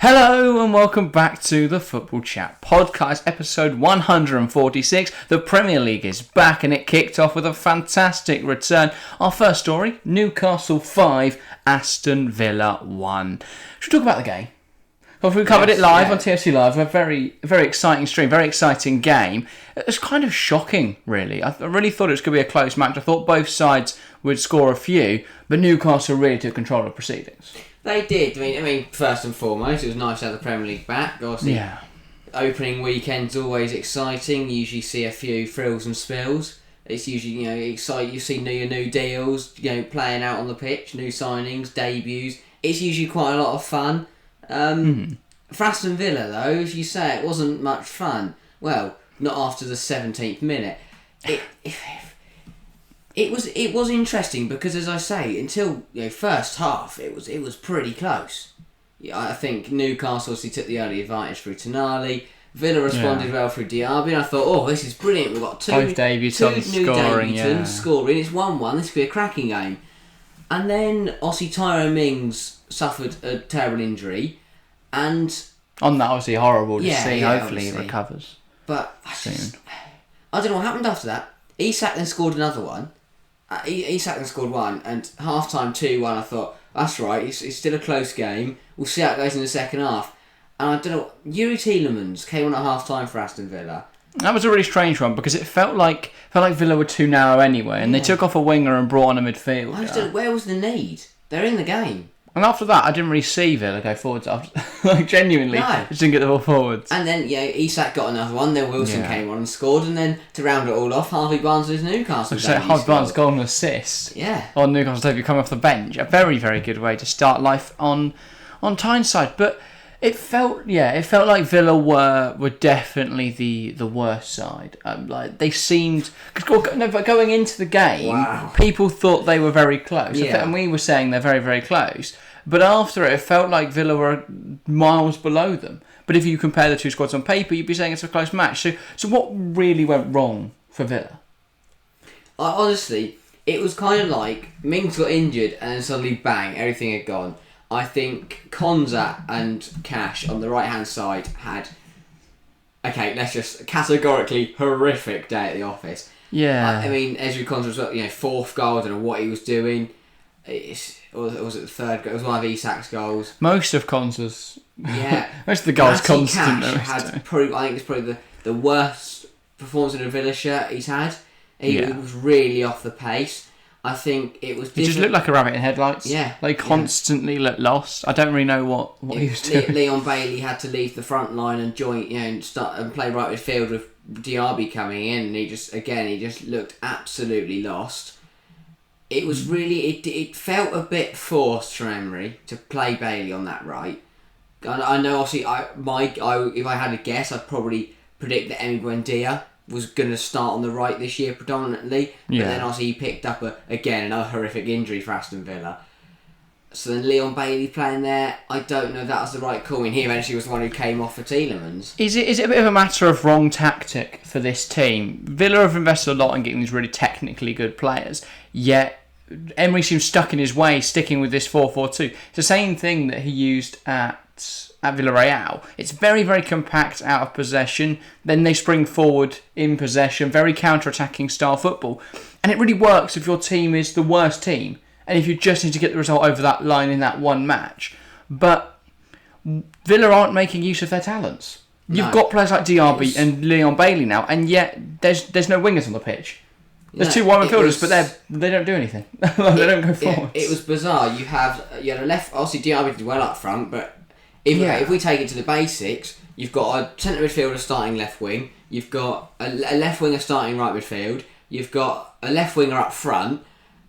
Hello and welcome back to the Football Chat Podcast, episode 146. The Premier League is back and it kicked off with a fantastic return. Our first story, Newcastle 5, Aston Villa 1. Should we talk about the game? Well, we covered it live on TFC Live, a very exciting stream, very exciting game. It was kind of shocking, really. I really thought it was going to be a close match. I thought both sides would score a few, but Newcastle really took control of proceedings. They did. I mean, first and foremost, it was nice to have the Premier League back. Obviously, opening weekend's always exciting. You usually see a few frills and spills. It's usually, exciting. You see new deals, playing out on the pitch, new signings, debuts. It's usually quite a lot of fun. For Aston Villa, though, as you say, it wasn't much fun. Well, not after the 17th minute. It was interesting because, as I say, until first half, it was pretty close. I think Newcastle obviously took the early advantage through Tonali. Villa responded well through Diaby, and I thought, this is brilliant. We've got two new debutants scoring. It's 1-1. This could be a cracking game. And then obviously Tyrone Mings suffered a terrible injury, and on that, obviously horrible to see. Hopefully he recovers. But I don't know what happened after that. Isak then scored another one. Isak then scored one, and half-time 2-1, I thought, that's right, it's still a close game. We'll see how it goes in the second half. And I don't know, Yuri Tielemans came on at half-time for Aston Villa. That was a really strange one, because it felt like Villa were too narrow anyway, and they took off a winger and brought on a midfielder. Where was the need? They're in the game. And after that, I didn't really see Villa go forwards. Genuinely, just didn't get the ball forwards. And then, Isak got another one. Then Wilson came on and scored. And then, to round it all off, Harvey Barnes' Newcastle debut. So Harvey Barnes' goal and assist. Yeah. On Newcastle debut coming off the bench. A very, very good way to start life on Tyneside. But it felt like Villa were definitely the worst side. They seemed, but going into the game, people thought they were very close, and we were saying they're very, very close. But after it felt like Villa were miles below them. But if you compare the two squads on paper, you'd be saying it's a close match. So what really went wrong for Villa? Honestly, it was kind of like Mings got injured and then suddenly bang, everything had gone. I think Konza and Cash on the right-hand side had, let's just categorically horrific day at the office. Yeah. I mean, Ezri Konza was, fourth goal, I don't know what he was doing. Or was it the third goal? It was one of Isak's goals. Most of Konza's... Yeah. Most of the goals constant. Cash I think it's probably the worst performance in a Villa shirt he's had. He was really off the pace. I think it was... He just looked like a rabbit in headlights. Yeah. They constantly looked lost. I don't really know what he was doing. Leon Bailey had to leave the front line and join, and start and play right midfield with Diaby coming in, and he just looked absolutely lost. It was really... It felt a bit forced for Emery to play Bailey on that right. I know, obviously, if I had a guess, I'd probably predict that Emi Buendia was going to start on the right this year predominantly. But then obviously he picked up another horrific injury for Aston Villa. So then Leon Bailey playing there, I don't know if that was the right call. I mean, he eventually was the one who came off for Tielemans. Is it a bit of a matter of wrong tactic for this team? Villa have invested a lot in getting these really technically good players, yet Emery seems stuck in his way, sticking with this 4-4-2. It's the same thing that he used at Villarreal. It's very, very compact out of possession. Then they spring forward in possession. Very counter-attacking style football. And it really works if your team is the worst team. And if you just need to get the result over that line in that one match. But Villa aren't making use of their talents. You've got players like Diaby and Leon Bailey now. And yet there's no wingers on the pitch. There's two wide midfielders, but they don't do anything. They don't go forward. It was bizarre. You had a left... Obviously, Diaby did well up front, but... If we take it to the basics, you've got a centre midfielder starting left wing, you've got a left winger starting right midfield, you've got a left winger up front,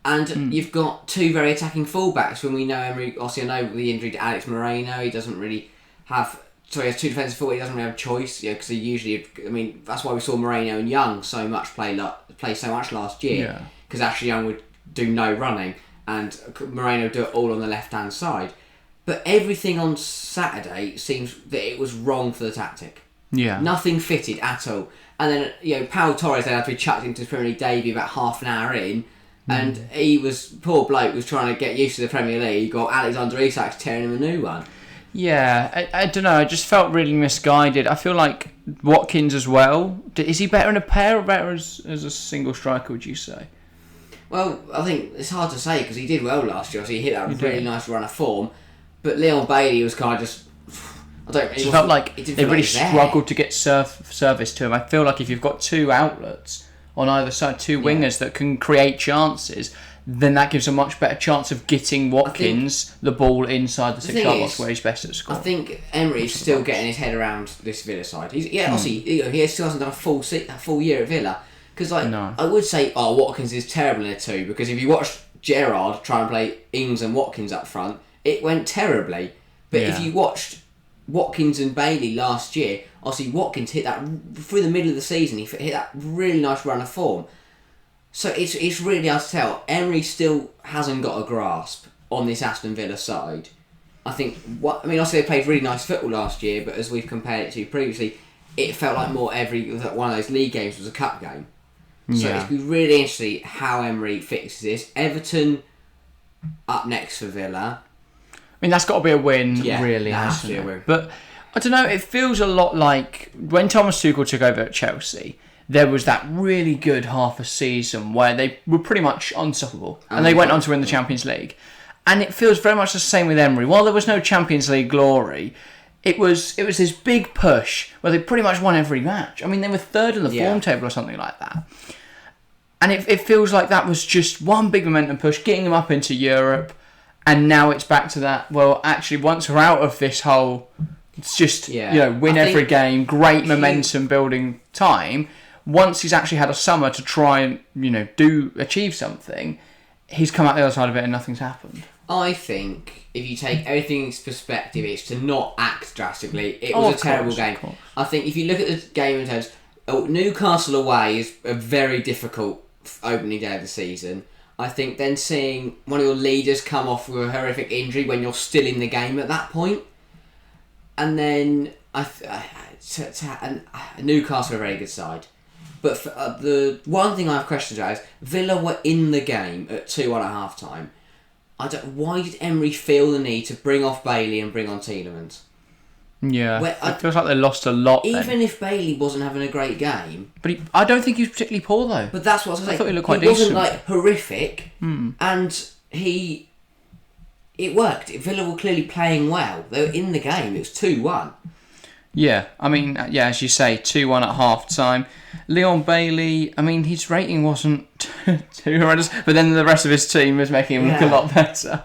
and you've got two very attacking fullbacks. When we know Emery, obviously I know the injury to Alex Moreno, he doesn't really have... So he has two defensive forwards, he doesn't really have a choice, because he usually... I mean, that's why we saw Moreno and Young so much play so much last year, because actually Young would do no running, and Moreno would do it all on the left-hand side. But everything on Saturday seems that it was wrong for the tactic. Yeah. Nothing fitted at all. And then, Pau Torres then had to be chucked into his Premier League debut about half an hour in. And poor bloke was trying to get used to the Premier League. Got Alexander Isak tearing him a new one. Yeah, I don't know. I just felt really misguided. I feel like Watkins as well. Is he better in a pair or better as a single striker, would you say? Well, I think it's hard to say because he did well last year. So he hit that really nice run of form. But Leon Bailey was kind of just... It felt like they really struggled to get service to him. I feel like if you've got two outlets on either side, two wingers that can create chances, then that gives a much better chance of getting Watkins the ball inside the 6-yard box where he's best at scoring. I think Emery's still getting his head around this Villa side. Obviously, he still hasn't done a full year at Villa. Because I would say, Watkins is terrible in a 2, because if you watched Gerrard try and play Ings and Watkins up front, it went terribly. But if you watched Watkins and Bailey last year, obviously Watkins hit that through the middle of the season. He hit that really nice run of form. So it's really hard to tell. Emery still hasn't got a grasp on this Aston Villa side. I think obviously they played really nice football last year, but as we've compared it to previously, it felt like more one of those league games was a cup game. So it's been really interesting how Emery fixes this. Everton up next for Villa. I mean, that's got to be a win, really, hasn't it? Win. But I don't know, it feels a lot like when Thomas Tuchel took over at Chelsea, there was that really good half a season where they were pretty much unstoppable. And they went on to win the Champions League. And it feels very much the same with Emery. While there was no Champions League glory, it was this big push where they pretty much won every match. I mean, they were third in the form table or something like that. And it feels like that was just one big momentum push, getting them up into Europe. And now it's back to that, well, actually, once we're out of this whole, it's just, win every game, great momentum building time. Once he's actually had a summer to try and, achieve something, he's come out the other side of it and nothing's happened. I think if you take everything into perspective, it's to not act drastically. It was a terrible game. I think if you look at the game in terms, Newcastle away is a very difficult opening day of the season. I think then seeing one of your leaders come off with a horrific injury when you're still in the game at that point, and then Newcastle are a very good side. But for, the one thing I have questions about is Villa were in the game at 2-1 at half time. Why did Emery feel the need to bring off Bailey and bring on Tielemans? Yeah, it feels like they lost a lot. Even if Bailey wasn't having a great game, but I don't think he was particularly poor though. But that's what I was saying. I thought he looked quite decent. He wasn't horrific, and it worked. Villa were clearly playing well. They were in the game. It was 2-1. Yeah, I mean, as you say, 2-1 at half time. Leon Bailey, I mean, his rating wasn't too horrendous, but then the rest of his team was making him look a lot better.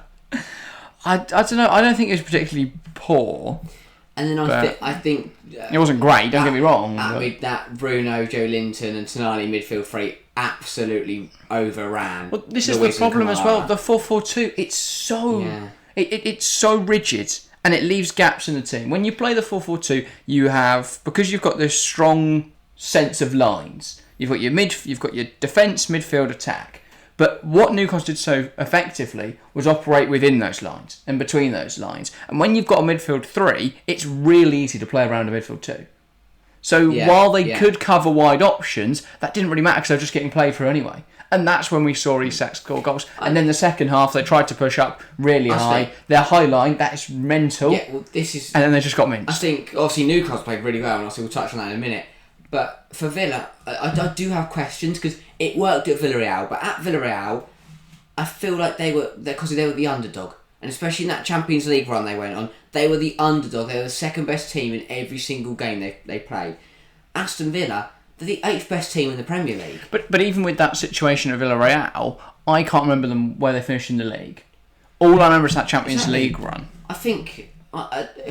I don't know. I don't think it was particularly poor. And then I think it wasn't great. Don't get me wrong. That Bruno, Joe Linton, and Tonali midfield three absolutely overran. Well, this is the problem as well. The 4-4-2. It's so it's so rigid, and it leaves gaps in the team. When you play the 4-4-2, you have, because you've got this strong sense of lines. You've got your defence, midfield, attack. But what Newcastle did so effectively was operate within those lines and between those lines. And when you've got a midfield 3, it's really easy to play around a midfield 2. So while they could cover wide options, that didn't really matter because they were just getting played through anyway. And that's when we saw Isak score goals. And then the second half, they tried to push up really high. Their high line, that is mental. Yeah, well, and then they just got minced. I think, obviously, Newcastle played really well, and obviously we'll touch on that in a minute. But for Villa, I do have questions because it worked at Villarreal. But at Villarreal, I feel like they were the underdog. And especially in that Champions League run they went on, they were the underdog. They were the second best team in every single game they played. Aston Villa, they're the 8th best team in the Premier League. But even with that situation at Villarreal, I can't remember them where they finished in the league. All I remember is that Champions League run. I think,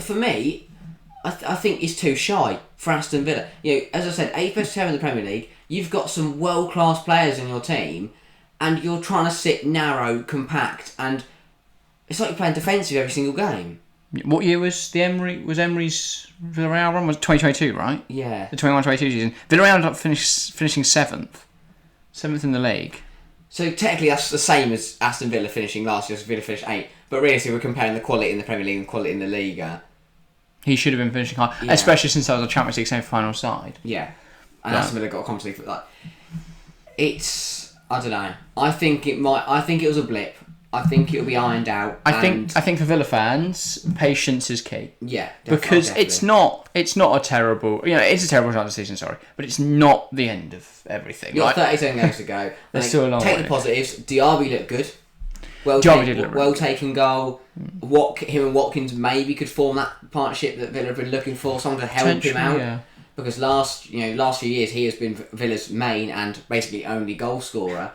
for me, I think it's too shy for Aston Villa. As I said, 8th best team in the Premier League. You've got some world-class players in your team, and you're trying to sit narrow, compact, and it's like you're playing defensive every single game. What year was Emery's Villarreal run? Was 2022, right? Yeah. The 21-22 season. Villarreal ended up finishing 7th. 7th in the league. So technically that's the same as Aston Villa finishing last year, as Villa finished 8th. But really, we're comparing the quality in the Premier League and quality in the Liga. He should have been finishing high, especially since that was a Champions League semi-final side. Yeah. And Aston Villa got a Conference League. It's, I don't know. I think it was a blip. I think it'll be ironed out. I think for Villa fans, patience is key. Yeah, because it's not a terrible. It's a terrible start to the season. Sorry, but it's not the end of everything. You've got 37 games to go. There's still a long take way. The positives. Diaby looked good. Taken goal. Him and Watkins maybe could form that partnership that Villa have been looking for. Someone to help him out. Yeah. Because last few years he has been Villa's main and basically only goal scorer.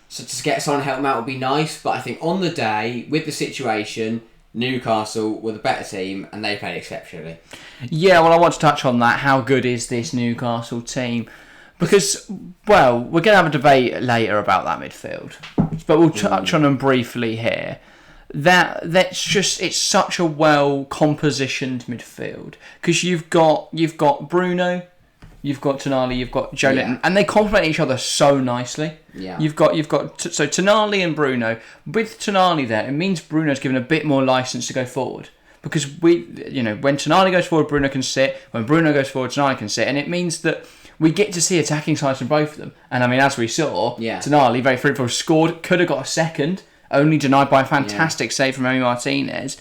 So to get someone to help him out would be nice. But I think on the day, with the situation, Newcastle were the better team and they played exceptionally. Yeah, well, I want to touch on that. How good is this Newcastle team? Because, well, we're going to have a debate later about that midfield. But we'll touch on them briefly here. It's such a well compositioned midfield. Because you've got Bruno, you've got Tonali, you've got Joe Linton, and they complement each other so nicely. Yeah. You've got so Tonali and Bruno. With Tonali there, it means Bruno's given a bit more license to go forward. Because when Tonali goes forward, Bruno can sit. When Bruno goes forward, Tonali can sit, and it means that we get to see attacking sides from both of them. And I mean, as we saw, Tonali very fruitful, scored, could have got a second, only denied by a fantastic save from Emi Martinez.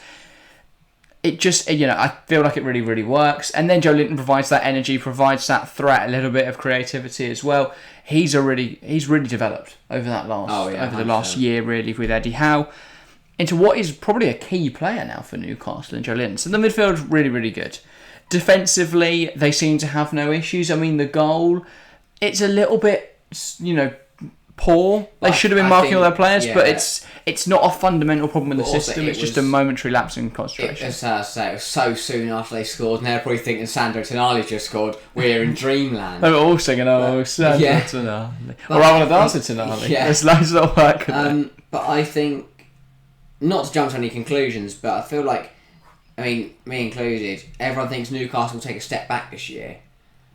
It just, I feel like it really, really works. And then Joe Linton provides that energy, provides that threat, a little bit of creativity as well. He's really developed over the last year, really, with Eddie Howe, into what is probably a key player now for Newcastle and Joe Linton. So the midfield's really, really good. Defensively, they seem to have no issues. I mean, the goal, it's a little bit, poor. They should have been marking all their players, but it's not a fundamental problem with the system. It's just a momentary lapse in concentration. It was so soon after they scored, and they're probably thinking Sandro Tonali just scored. We're in dreamland. They were all singing, Sandro Tonali. Or I want to dance with Tonali. Yeah. There's loads of work. But I think, not to jump to any conclusions, but I feel like, me included, everyone thinks Newcastle will take a step back this year.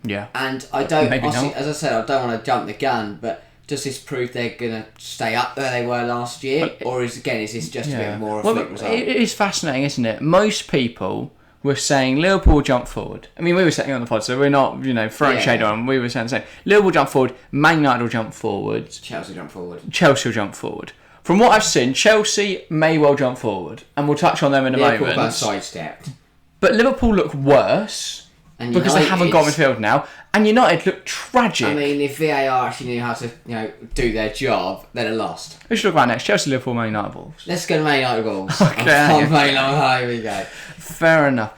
Yeah. And I don't, as I said, I don't want to jump the gun, but does this prove they're going to stay up where they were last year? Or is this just a bit more of a fluke result? It is fascinating, isn't it? Most people were saying Liverpool jump forward. I mean, we were sitting on the pod, so we're not, throwing shade on them. We were saying Liverpool jump forward, Man United will jump forward. Chelsea jump forward. Chelsea will jump forward. From what I've seen, Chelsea may well jump forward, and we'll touch on them in a moment. Liverpool got sidestepped. But Liverpool look worse because they haven't got midfield now, and United look tragic. I mean, if VAR actually knew how to, do their job, they'd have lost. Who should look right next? Chelsea, Liverpool, Man United, Wolves. Let's go to Man United, Wolves. Okay. Here we go. Fair enough.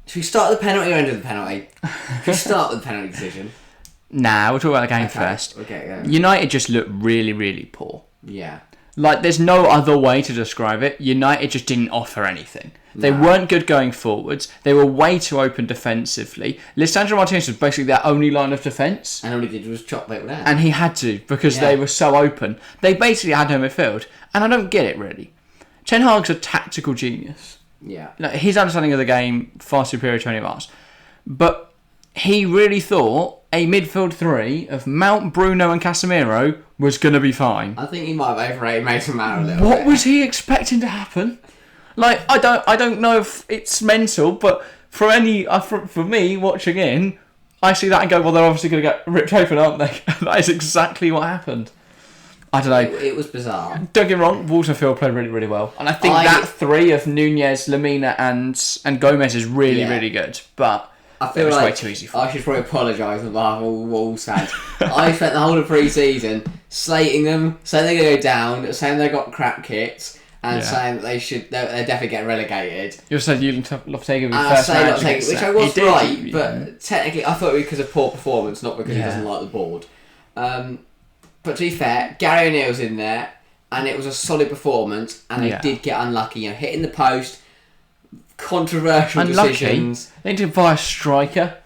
Should we start with the penalty or end with the penalty? Should we start with the penalty decision? Nah, we'll talk about the game first. Okay, yeah. United just looked really, really poor. Yeah. There's no other way to describe it. United just didn't offer anything. They weren't good going forwards. They were way too open defensively. Sandro Martinez was basically their only line of defence. And all he did was chop people down. And he had to, because they were so open. They basically had no midfield. And I don't get it, really. Ten Hag's a tactical genius. Yeah. His understanding of the game, far superior to any of ours. But he really thought a midfield three of Mount, Bruno and Casemiro was going to be fine. I think he might have overrated Mason Mount a little bit. What was he expecting to happen? I don't know if it's mental, but for me watching in, I see that and go, well, they're obviously going to get ripped open, aren't they? That is exactly what happened. I don't know. It was bizarre. Don't get me wrong, Wolves midfield played really, really well, and I think that three of Nunez, Lamina, and Gomez is really, really good. But I feel it was like way too easy for I should probably apologise on behalf of all Wolves fans. I spent the whole of pre-season slating them, saying they're going to go down, saying they've got crap kits, and saying that they're definitely getting relegated. You said you Lopetegui was first match, which I was right, but technically I thought it was because of poor performance, not because he doesn't like the board. But to be fair, Gary O'Neill's in there, and it was a solid performance, and they did get unlucky, hitting the post, controversial decisions. They need to buy a striker.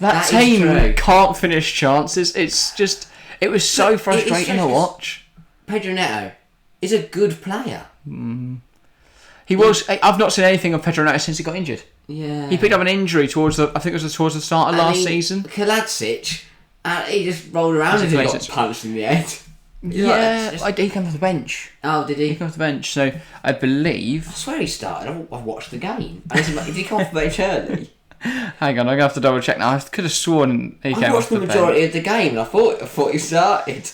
That team can't finish chances. It's just, it was so frustrating to watch. Pedro Neto is a good player. He was. I've not seen anything of Pedro Neto since he got injured. Yeah. He picked up an injury towards the start of last season. Kaladzic, he just rolled around and he got punched in the head. He came off the bench. Oh, did he? He came off the bench, so I believe. I swear he started. I've watched the game. Did he come off the bench early? Hang on, I'm going to have to double check now. I could have sworn he came off the bench. I watched the majority of the game and I thought he started.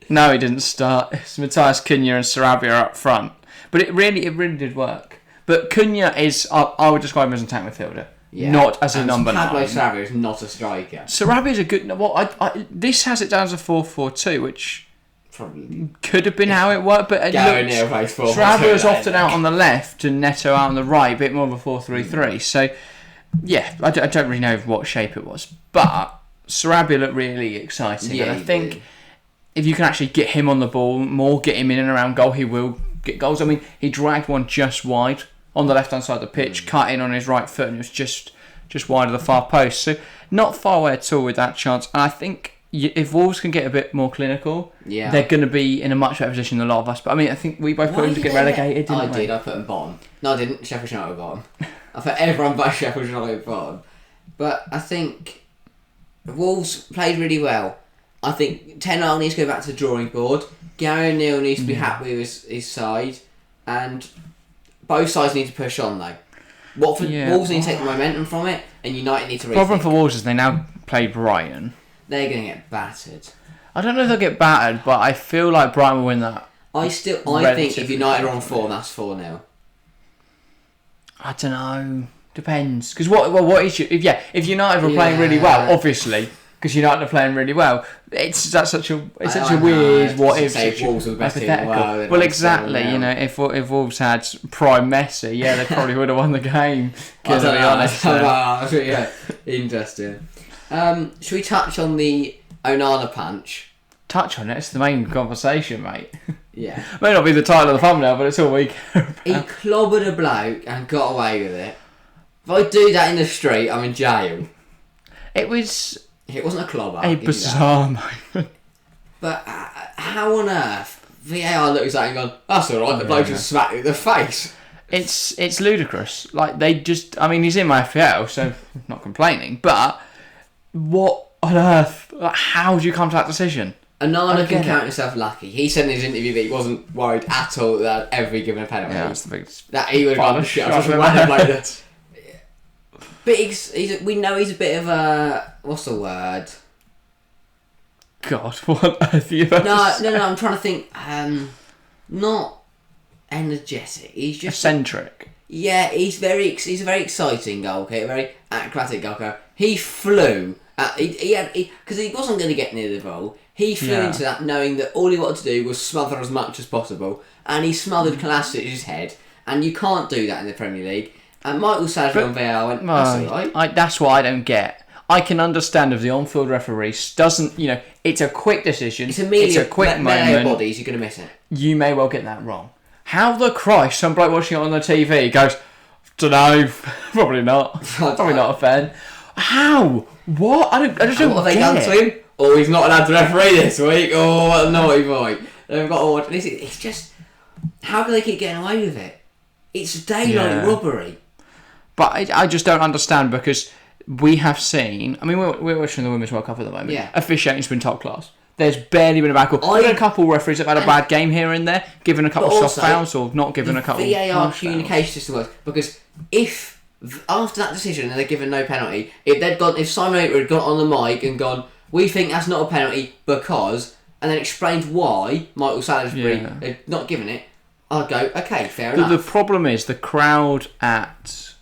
No, he didn't start. It's Matthias Cunha and Sarabia up front. But it really did work. But Cunha is, I would describe him as an attack midfielder. Yeah. Not as a number 9. Pablo Sarabia is not a striker. Sarabia is a good... Well, this has it down as a 4-4-2, which... Probably could have been how it worked, but Sarabia was often out on the left and Neto out on the right, a bit more of a 4-3-3. So, yeah, I don't really know what shape it was. But Sarabia looked really exciting. Yeah, and I think if you can actually get him on the ball more, get him in and around goal, he will get goals. I mean, he dragged one just wide on the left-hand side of the pitch, cut in on his right foot, and it was just wide of the far post. So, not far away at all with that chance. And I think... if Wolves can get a bit more clinical, they're going to be in a much better position than a lot of us. But I mean, I think we both put them to get relegated, didn't we? I put them bottom. No, I didn't. Sheffield United bottom. I put everyone but Sheffield United bottom. But I think Wolves played really well. I think Tonali needs to go back to the drawing board. Gary O'Neill needs to be happy with his side. And both sides need to push on, though. Wolves need to take the momentum from it, and United need to rethink. The problem for Wolves is they now play Brighton. They're going to get battered. I don't know if they'll get battered, but I feel like Brighton will win that. I think if United are on form, that's 4-0. I don't know. Depends. Because what is if United were playing really well, obviously, because United are playing really well, it's such a weird what if Wolves are the best team in the world. Well, exactly. You know, if Wolves had prime Messi, they probably would have won the game. To be honest. Yeah, interesting. Should we touch on the Onana punch? Touch on it. It's the main conversation, mate. Yeah. May not be the title of the thumbnail, but it's all we care about. He clobbered a bloke and got away with it. If I do that in the street, I'm in jail. It wasn't a clobber. A bizarre moment. But how on earth VAR looks at it and gone, that's alright, the bloke just smacked it in the face. It's ludicrous. Like, they just... I mean, he's in my FPL, so I'm not complaining, but... what on earth? Like, how do you come to that decision? Onana can count himself lucky. He said in his interview that he wasn't worried at all that I'd ever be given a penalty. Yeah, that's the biggest... that he would have gone, shit, I just like that. But we know he's a bit of a... what's the word? God, what on earth are you about to say? No, I'm trying to think. Not energetic. He's just... eccentric. Yeah, he's a very exciting goalkeeper, very acrobatic goalkeeper. He flew. Because he wasn't going to get near the ball. He flew into that knowing that all he wanted to do was smother as much as possible. And he smothered Kolasic's head. And you can't do that in the Premier League. And Michael Sandro on VAR went, that's alright. That's what I don't get. I can understand if the on-field referee doesn't, it's a quick decision. It's a quick moment. Bodies, you're going to miss it. You may well get that wrong. How the Christ, some bloke watching it on the TV goes, dunno, probably not. Probably not a fan. How? What? I just don't get it. What have they done to him? Oh, he's not allowed to referee this week. Oh, what a naughty boy. They've got to watch this. It's just, how can they keep getting away with it? It's daylight robbery. But I just don't understand because we have seen... I mean, we're watching the Women's World Cup at the moment. Yeah. Officiating's been top class. There's barely been a bad call. There's been a couple of referees that have had a bad game here and there, given a couple of soft fouls or not given a couple of VAR communication system works. Because if, after that decision, and they're given no penalty, if Simon Oater had got on the mic and gone, we think that's not a penalty because, and then explained why Michael Salisbury had not given it, I'd go, okay, fair enough. The problem is the crowd at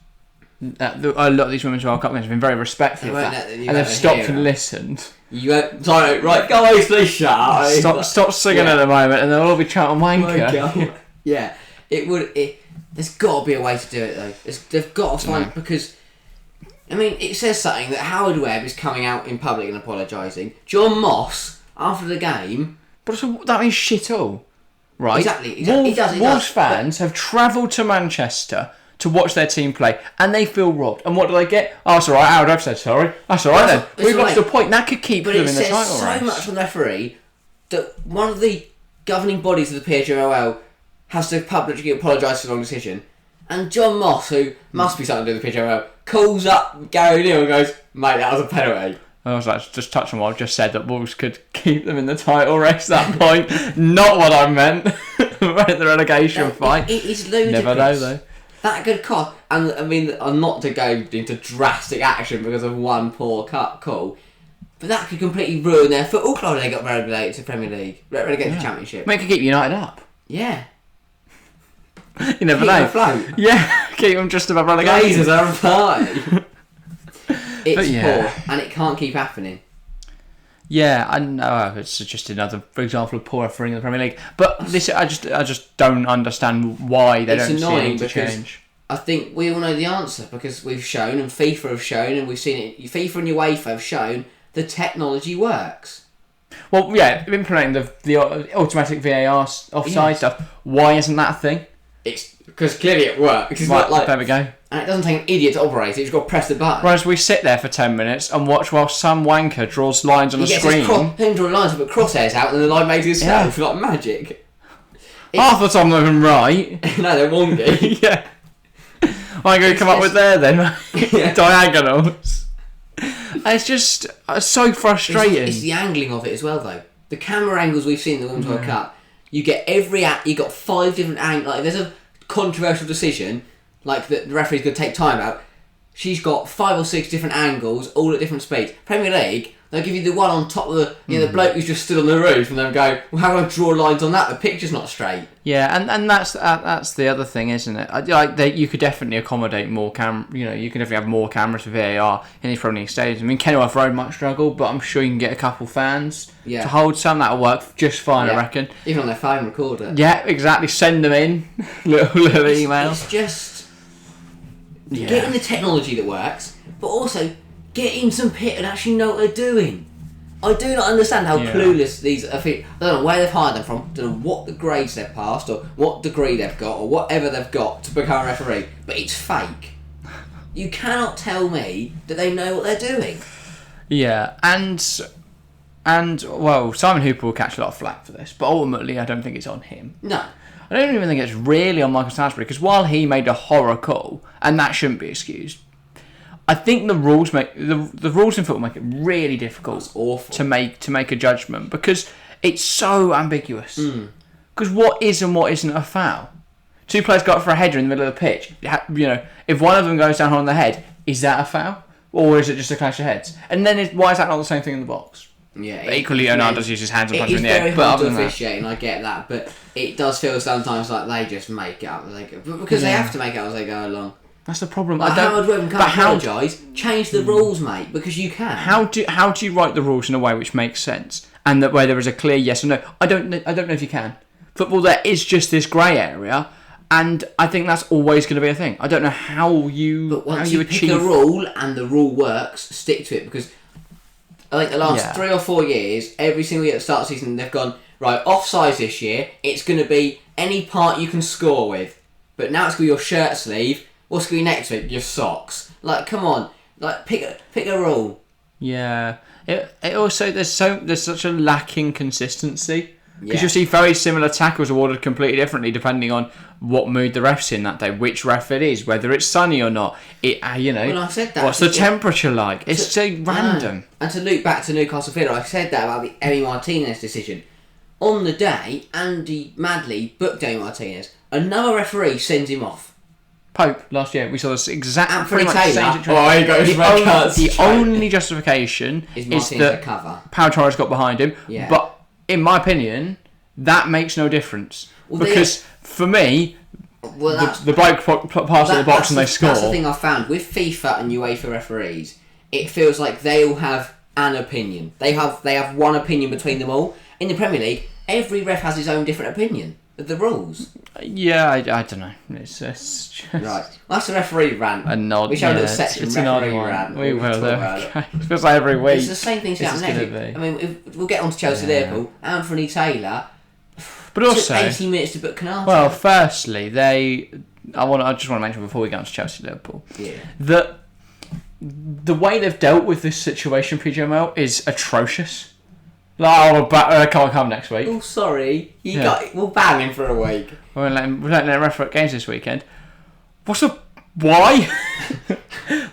a lot of these Women's World Cup games have been very respectful of that, and they've stopped and listened. Sorry, right, guys, please shut up. Stop singing at the moment, and they'll all be chanting wanker. Yeah, there's got to be a way to do it though. They've got to find because, I mean, it says something that Howard Webb is coming out in public and apologising. John Moss after the game, but that means shit all, right? Exactly. Wolves fans have travelled to Manchester to watch their team play, and they feel robbed. And what do they get? Oh, it's alright, Howard, I've said sorry. That's alright then. We've lost a point. That could keep them in the title race. But it says so much on the referee that one of the governing bodies of the PGMOL has to publicly apologise for the wrong decision. And John Moss, who must be something to do with the PGMOL, calls up Gary O'Neill and goes, mate, that was a penalty. I was like, just touch on what I've just said, that Wolves could keep them in the title race at that point. Not what I meant. The relegation fight. It is ludicrous. Never know, though. That could cost, and I mean, not to go into drastic action because of one poor cut call. But that could completely ruin their football club if they got relegated to Premier League, relegated to Championship. Make it keep United up. Yeah. You never keep know. Them afloat. Yeah, keep them just above relegation. Glazers are a party. It's yeah. poor, and it can't keep happening. Yeah, I know it's just another example of poor refereeing in the Premier League. But this, I just don't understand why they don't see it to change. I think we all know the answer because we've shown, and FIFA have shown, and we've seen it. FIFA and UEFA have shown the technology works. Well, yeah, implementing the automatic VAR offside stuff. Why isn't that a thing? It's because clearly it works. It's right, like, there we go. And it doesn't take an idiot to operate it. You've got to press the button. Whereas we sit there for 10 minutes and watch while some wanker draws lines on the screen. Him draw lines, but crosshairs out, and the line makes itself like magic. Half the time they're even right. No, they're wonky. Yeah. What am I going to come up with there then? Diagonals. It's just so frustrating. It's the angling of it as well, though. The camera angles we've seen in the Women's World Cup. You get you got 5 different angles. Like, if there's a controversial decision, like the referee's going to take time out, she's got 5 or 6 different angles, all at different speeds. Premier League, they'll give you the one on top of the bloke who's just stood on the roof, and they'll go, well, how do I draw lines on that? The picture's not straight. Yeah, and that's the other thing, isn't it? Like you could definitely accommodate more you can definitely have more cameras for VAR in these Premier League stadiums. I mean, Kenilworth Road might struggle, but I'm sure you can get a couple fans to hold some. That'll work just fine, I reckon. Even on their phone recorder. Yeah, exactly. Send them in little email. It's just getting the technology that works, but also getting some pit and actually know what they're doing. I do not understand how clueless these are. I don't know where they've hired them from. I don't know what the grades they've passed or what degree they've got or whatever they've got to become a referee. But it's fake. You cannot tell me that they know what they're doing. Yeah, and well, Simon Hooper will catch a lot of flack for this, but ultimately I don't think it's on him. No. I don't even think it's really on Michael Salisbury, because while he made a horror call, and that shouldn't be excused, I think the rules the rules in football make it really difficult to make a judgment, because it's so ambiguous. Because what is and what isn't a foul? 2 players go up for a header in the middle of the pitch. If one of them goes down on the head, is that a foul, or is it just a clash of heads? And then why is that not the same thing in the box? Yeah. But equally, Onana does use his hands and punch him in the head. It's very hard to officiate, and I get that, but it does feel sometimes like they just make it up as they go, because they have to make it up as they go along. That's the problem. Howard Webber can't apologise. Change the rules, mate, because you can. How do you write the rules in a way which makes sense, and that where there is a clear yes or no? I don't know if you can. Football, there is just this grey area, and I think that's always going to be a thing. I don't know how you But once you pick a rule and the rule works, stick to it, because I think the last 3 or 4 years, every single year at the start of the season, they've gone, right, offsides this year, it's going to be any part you can score with. But now it's going to be your shirt sleeve. What's going to be next week? Your socks. Like, come on. Like, pick a rule. Yeah. It also, there's such a lacking consistency. Because you'll see very similar tackles awarded completely differently depending on what mood the ref's in that day, which ref it is, whether it's sunny or not. Well, I said that. What's the temperature like? It's so random. And to loop back to Newcastle Villa, I said that about the Emi Martinez decision. On the day, Andy Madley booked Emi Martinez. Another referee sends him off. Pope last year, we saw this exact Anthony Taylor. The only justification is that Pau Torres got behind him. Yeah. But in my opinion, that makes no difference, because for me, the bloke pass at the box and they score. That's the thing I've found with FIFA and UEFA referees. It feels like they all have an opinion. They have one opinion between them all. In the Premier League, every ref has his own different opinion of the rules. Yeah, I don't know. It's just... Right. Well, that's a referee rant. A nod. We should have a section, it's referee rant. We will, okay. It feels like every week. It's the same thing's happening next week. I mean, we'll get on to Chelsea Liverpool. Anthony Taylor... But also... took 80 minutes to book Canate. Well, firstly, I just want to mention before we get on to Chelsea Liverpool... Yeah. That the way they've dealt with this situation, PGMOL, is atrocious. Like, I can't come next week. Oh, sorry. We'll ban him for a week. We don't let him referee games this weekend. Why?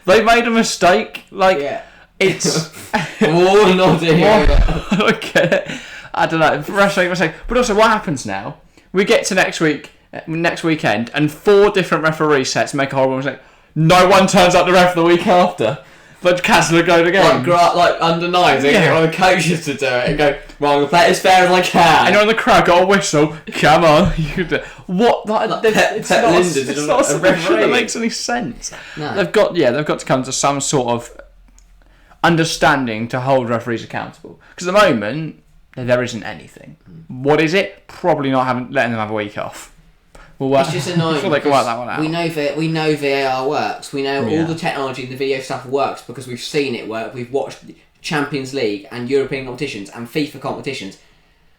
They made a mistake. It's... Oh, not here. I don't get it. I don't know. Mistake. But also, what happens now? We get to next weekend, and 4 different referee sets make a horrible mistake. No one turns up the ref the week after. But Castle are going again. Like under nines, they get one of the coaches to do it and go, well, I'm going to play it as fair as I can. And you're on the crowd, got a whistle. Come on. You could do what? It's not a submission that makes any sense. No. They've got to come to some sort of understanding to hold referees accountable. Because at the moment, there isn't anything. What is it? Probably not letting them have a week off. Well, it's just annoying. Sure they can work that one out. We know VAR works. We know all the technology and the video stuff works because we've seen it work. We've watched Champions League and European competitions and FIFA competitions.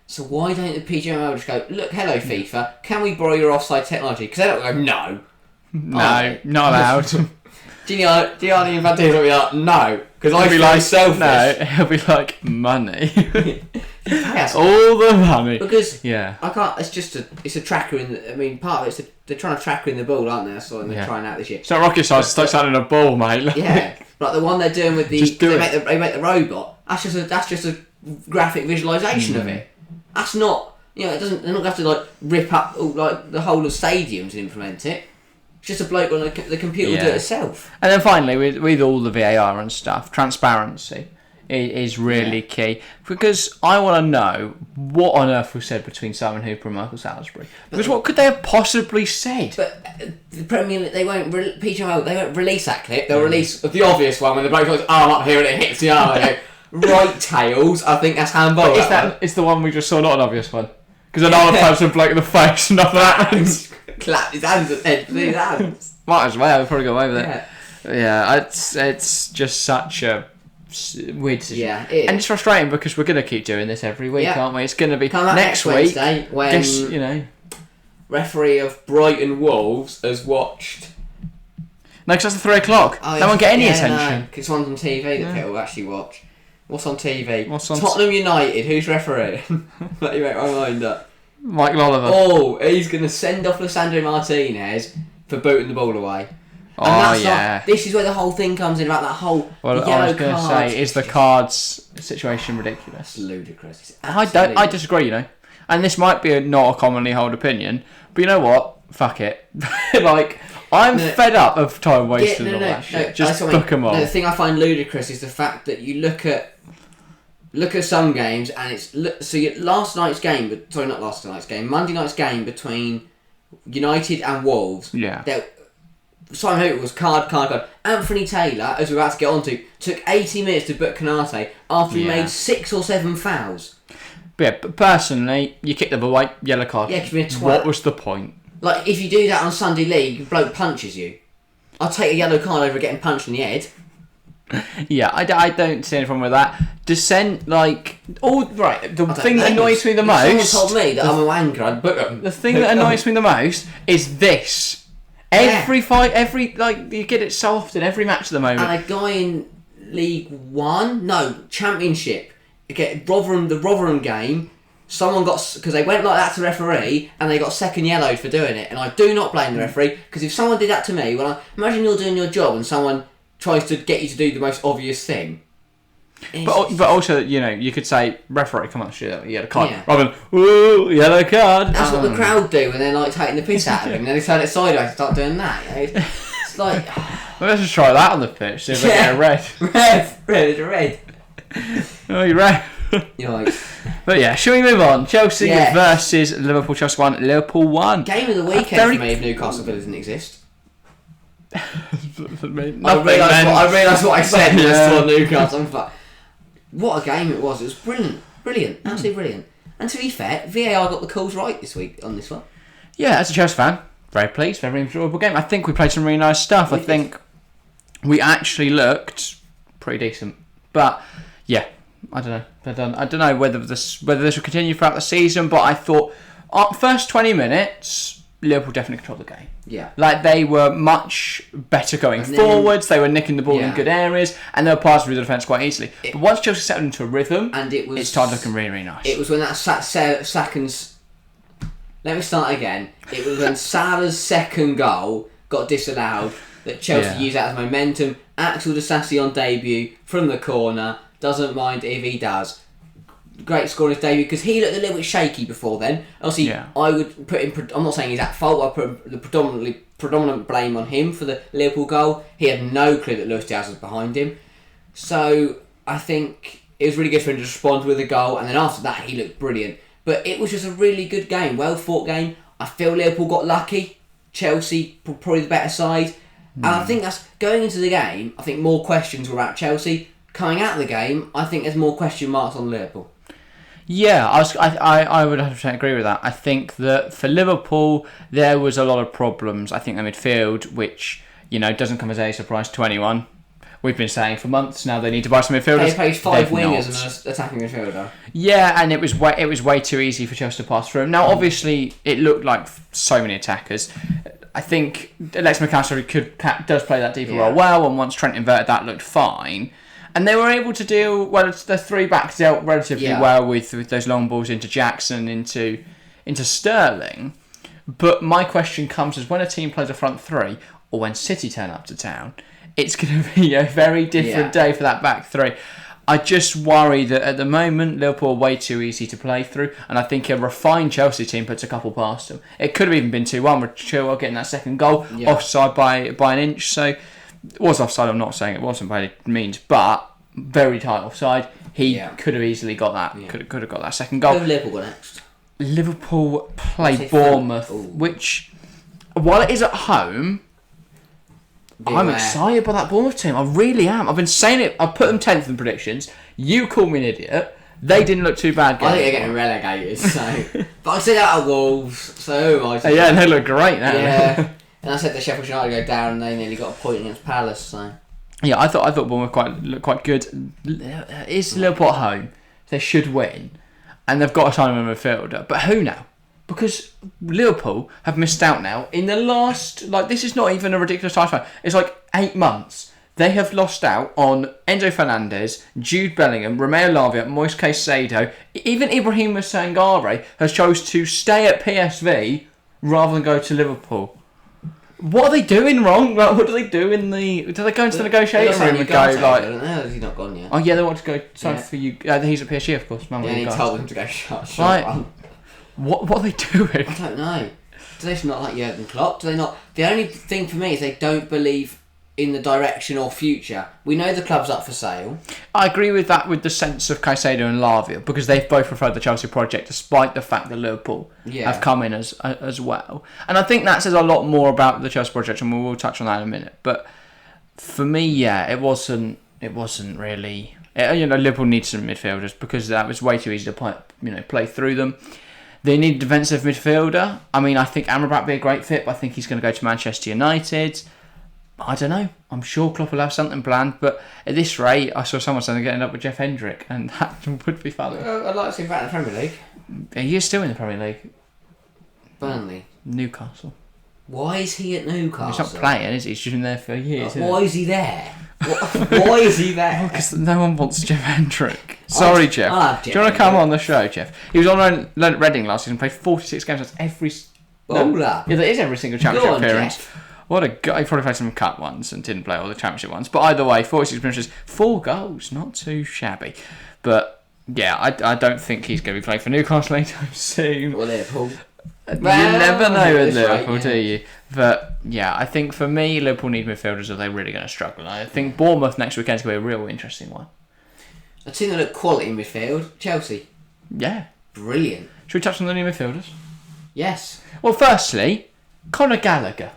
So why don't the PGMOL just go, look, hello FIFA, can we borrow your offside technology? Because they don't go, no. No, not allowed. Gianni Infantino will be like, no. Because I'd be like selfish. No, he'll be like, money. All the money. Because I can't. It's a tracker in. Part of it's they're trying to tracker in the ball, aren't they? That's what they're trying out this year. It's not rocket science. It's like standing a ball, mate. Yeah, like the one they're doing with the. They make the robot. That's just a graphic visualization of it. That's not. It doesn't. They're not going to have to like rip up like the whole of stadiums and implement it. It's just a bloke on the computer will do it itself. And then finally, with all the VAR and stuff, transparency is really key. Because I want to know what on earth was said between Simon Hooper and Michael Salisbury. Because what could they have possibly said? But the Premier League, they won't release that clip. They'll release the obvious one when the bloke puts his arm up here and it hits the arm. They go, right tails, I think that's handball. It's the one we just saw, not an obvious one. Because Onana punches a bloke in the face and nothing happens. Clap his hands at the his hands. Might as well, we've probably got away with it. Yeah, it's just such a weird decision. Yeah, it is. And it's frustrating because we're going to keep doing this every week, aren't we? It's going to be next week. Wednesday when referee of Brighton Wolves has watched. No, because that's 3 o'clock. They won't get any attention. Because it's one on TV that people actually watch. What's on TV? Tottenham United. Who's referee? Let me make my mind up. Michael Oliver. Oh, he's going to send off Sandro Martinez for booting the ball away. This is where the whole thing comes in about that whole yellow card. I was going to say, is the cards situation ridiculous? It's ludicrous. I disagree, And this might be not a commonly held opinion, but you know what? Fuck it. I'm fed up of time wasting all that shit. Just book them all. The thing I find ludicrous is the fact that you look at some games and it's last night's game, Monday night's game between United and Wolves. Yeah. Simon Hooper was card. Anthony Taylor, as we're about to get onto, took 80 minutes to book Canate after he made 6 or 7 fouls. But personally, you kick the ball away, yellow card. Yeah, me a twat. What was the point? Like, if you do that on Sunday League, a bloke punches you. I'll take a yellow card over getting punched in the head. Yeah, I don't see any problem with that. Dissent, the thing that annoys me the most... If someone told me that I'm a wanker, I'd book them. The thing that annoys me the most is this. Every fight, you get it so often, every match at the moment. And a guy in League One? No, Championship. The Rotherham game, someone got... Because they went like that to referee, and they got second yellowed for doing it. And I do not blame the referee, because if someone did that to me, imagine you're doing your job and someone tries to get you to do the most obvious thing. But also, you could say, referee, come on, shit, yellow card. Yeah. Rather than, ooh, yellow card. That's what the crowd do when they're taking the piss out of him, and then they turn it sideways and start doing that. It's like... Well, let's just try that on the pitch, see if they get a red. Red. Oh, you're red. But yeah, shall we move on? Chelsea versus Liverpool. Chelsea 1, Liverpool 1. Game of the weekend for me if Newcastle Villa didn't exist. I realised what I said when I saw Newcastle. I'm like, what a game it was. It was brilliant, absolutely brilliant. And to be fair, VAR got the calls right this week on this one. Yeah, as a Chelsea fan, very pleased, very enjoyable game. I think we played some really nice stuff. I think we actually looked pretty decent. But yeah, I don't know whether this will continue throughout the season, but I thought first 20 minutes Liverpool definitely controlled the game. Yeah. They were much better going forwards, they were nicking the ball in good areas, and they were passing through the defence quite easily. But once Chelsea settled into a rhythm, and it started looking really, really nice. It was when that second... Let me start again. It was when Salah's second goal got disallowed that Chelsea used that as momentum. Axel Disasi on debut from the corner. Doesn't mind if he does. Great score on his debut because he looked a little bit shaky before then. Obviously, I would put him... I'm not saying he's at fault. I put the predominant blame on him for the Liverpool goal. He had no clue that Luis Diaz was behind him. So I think it was really good for him to respond with a goal, and then after that he looked brilliant. But it was just a really good game, well fought game. I feel Liverpool got lucky. Chelsea probably the better side. And I think that's going into the game. I think more questions were about Chelsea. Coming out of the game, I think there's more question marks on Liverpool. Yeah, I would 100% agree with that. I think that for Liverpool, there was a lot of problems. I think the midfield, which, doesn't come as a surprise to anyone. We've been saying for months now they need to buy some midfielders. They played 5 wingers and an attacking midfielder. Yeah, and it was way too easy for Chelsea to pass through. Now, obviously, it looked like so many attackers. I think Alex McAllister does play that deeper role well, and once Trent inverted, that looked fine. And they were able to deal, the three backs dealt relatively well with those long balls into Jackson, into Sterling. But my question comes is when a team plays a front three, or when City turn up to town, it's going to be a very different day for that back three. I just worry that at the moment Liverpool are way too easy to play through, and I think a refined Chelsea team puts a couple past them. It could have even been 2-1 with Chilwell getting that second goal, offside by an inch. So it was offside. I'm not saying it wasn't by any means, but very tight offside. He could have easily got that. Yeah. Could have got that second goal. Who have Liverpool got next? Liverpool play Bournemouth, which while it is at home. I'm excited by that Bournemouth team. I really am. I've been saying it. I put them 10th in predictions. You call me an idiot. They didn't look too bad. I think they're getting relegated. So, but I said out of Wolves. So I yeah, they look great now. Yeah, and I said the Sheffield United go down, and they nearly got a point against Palace. So yeah, I thought Bournemouth looked quite good. It's Liverpool at home. They should win, and they've got a sign of a midfielder. But who now? Because Liverpool have missed out now in the last, this is not even a ridiculous time span. It's 8 months. They have lost out on Enzo Fernandez, Jude Bellingham, Romeo Lavia, Moise Caicedo. Even Ibrahima Sangare has chose to stay at PSV rather than go to Liverpool. What are they doing wrong? What do they do in the... Do they go into the negotiating room and go I don't know. He's not gone yet. Oh yeah, they want to go sign for you. He's at PSG, of course. He told them to go shut. Right. What are they doing? I don't know. Do they not like Jurgen Klopp? Do they not? The only thing for me is they don't believe in the direction or future. We know the club's up for sale. I agree with that, with the sense of Caicedo and Lavia, because they've both preferred the Chelsea project despite the fact that Liverpool have come in as well. And I think that says a lot more about the Chelsea project, and we'll touch on that in a minute. But for me, it wasn't really... Liverpool needs some midfielders because that was way too easy to play through them. They need a defensive midfielder. I mean, I think Amrabat would be a great fit, but I think he's going to go to Manchester United. I don't know. I'm sure Klopp will have something planned, but at this rate, I saw someone saying they're getting up with Jeff Hendrick, and that would be funny. I'd like to see him back in the Premier League. He is still in the Premier League. Burnley. Newcastle. Why is he at Newcastle? He's not playing, is he? He's just been there for years. Why is he there? Why is he there? Because no one wants Jeff Hendrick. Sorry, Jeff. Do you want to come on the show, Jeff? He was on loan at Reading last season, played 46 games. That's every... that is every single championship appearance. Jeff. What a guy. He probably played some cup ones and didn't play all the championship ones. But either way, 46 appearances, 4 goals. Not too shabby. But, yeah, I don't think he's going to be playing for Newcastle anytime soon. Or Liverpool. You never know with Liverpool, do you? But, yeah, I think for me, Liverpool need midfielders or they're really going to struggle. I think Bournemouth next weekend is going to be a real interesting one. A team that look quality in midfield, Chelsea. Yeah. Brilliant. Should we touch on the new midfielders? Yes. Well, firstly, Conor Gallagher.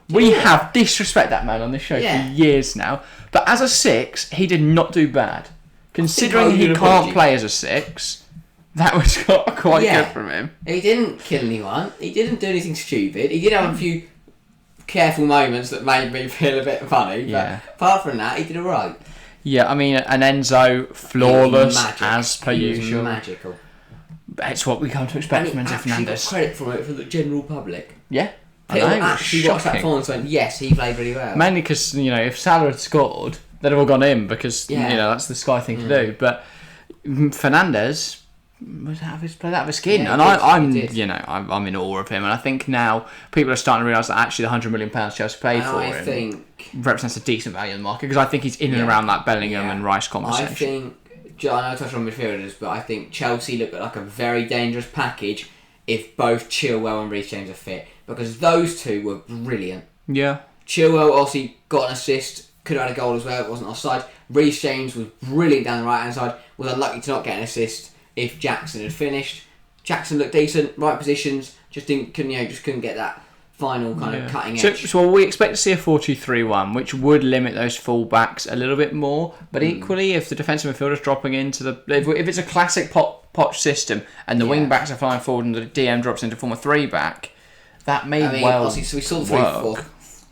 We have disrespected that man on this show for years now. But as a 6, he did not do bad. Considering he can't play as a 6... That was quite good from him. He didn't kill anyone. He didn't do anything stupid. He did have a few careful moments that made me feel a bit funny. Yeah. But apart from that, he did alright. Yeah, I mean, an Enzo, flawless, as per usual. Magical. It's what we come to expect from Enzo Fernandez. Got credit for it for the general public. Yeah. People actually watched that performance and went, yes, he played really well. Mainly because, if Salah had scored, they'd have all gone in because, that's the Sky thing to do. But Fernandez... was out of his skin, and I'm in awe of him, and I think now people are starting to realise that actually the £100 million Chelsea paid for him represents a decent value in the market because I think he's in and around that Bellingham and Rice conversation. I know I touched on midfielders, but I think Chelsea look like a very dangerous package if both Chilwell and Reece James are fit because those two were brilliant. Yeah, Chilwell obviously got an assist, could have had a goal as well. It wasn't offside. Reece James was brilliant down the right hand side. Was unlucky to not get an assist if Jackson had finished. Jackson looked decent, right positions. Just couldn't get that final kind of cutting edge. So we expect to see a 4-2-3-1, which would limit those full-backs a little bit more. But equally, if the defensive midfielder's dropping into if it's a classic Poch system and the wing-backs are flying forward and the DM drops into form of 3-back, that may obviously, so we saw the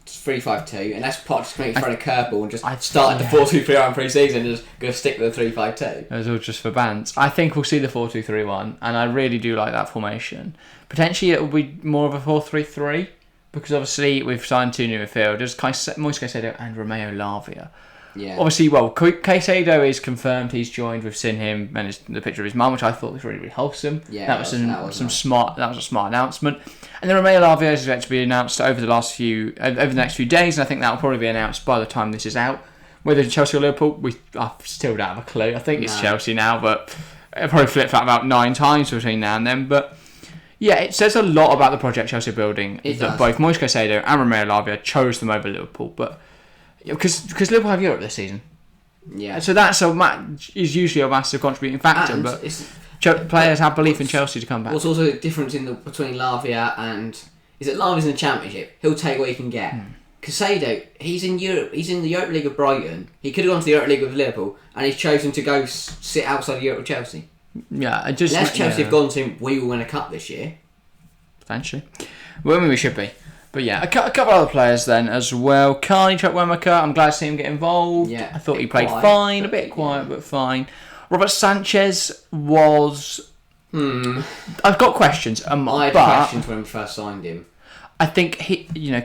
3-5-2, and that's Poch just throwing a curveball and just starting the 4-2-3-1 pre-season and just going to stick with the 3-5-2. It was all just for bants. I think we'll see the 4-2-3-1, and I really do like that formation. Potentially it will be more of a 4-3-3, because obviously we've signed 2 new midfielders, Moise Caicedo and Romeo Lavia. Yeah. Obviously, Caicedo is confirmed. He's joined. We've seen him and the picture of his mum, which I thought was really, really wholesome. Yeah, that was a smart announcement. And then Romeo Lavia is expected to be announced over the next few days, and I think that will probably be announced by the time this is out. Whether it's Chelsea or Liverpool, I still don't have a clue. I think it's Chelsea now, but it'll probably flip that about 9 times between now and then. But yeah, it says a lot about the project Chelsea are building that both Moise Caicedo and Romeo Lavia chose them over Liverpool, but because Liverpool have Europe this season. Yeah. So that's is usually a massive contributing factor, but players have belief in Chelsea to come back. What's also the difference between Lavia and... is that Lavia's in the Championship. He'll take what he can get. Caicedo, he's in Europe. He's in the Europa League of Brighton. He could have gone to the Europa League with Liverpool, and he's chosen to go sit outside Europe with Chelsea. Yeah, unless Chelsea have gone to him, we will win a cup this year. Potentially. Well, I mean, we should be. But yeah, a couple of other players then as well. Carney Chukwuemeka, I'm glad to see him get involved. Yeah, I thought he played fine, a bit quiet, but fine. Robert Sanchez was... I've got questions. I had questions when we first signed him. I think,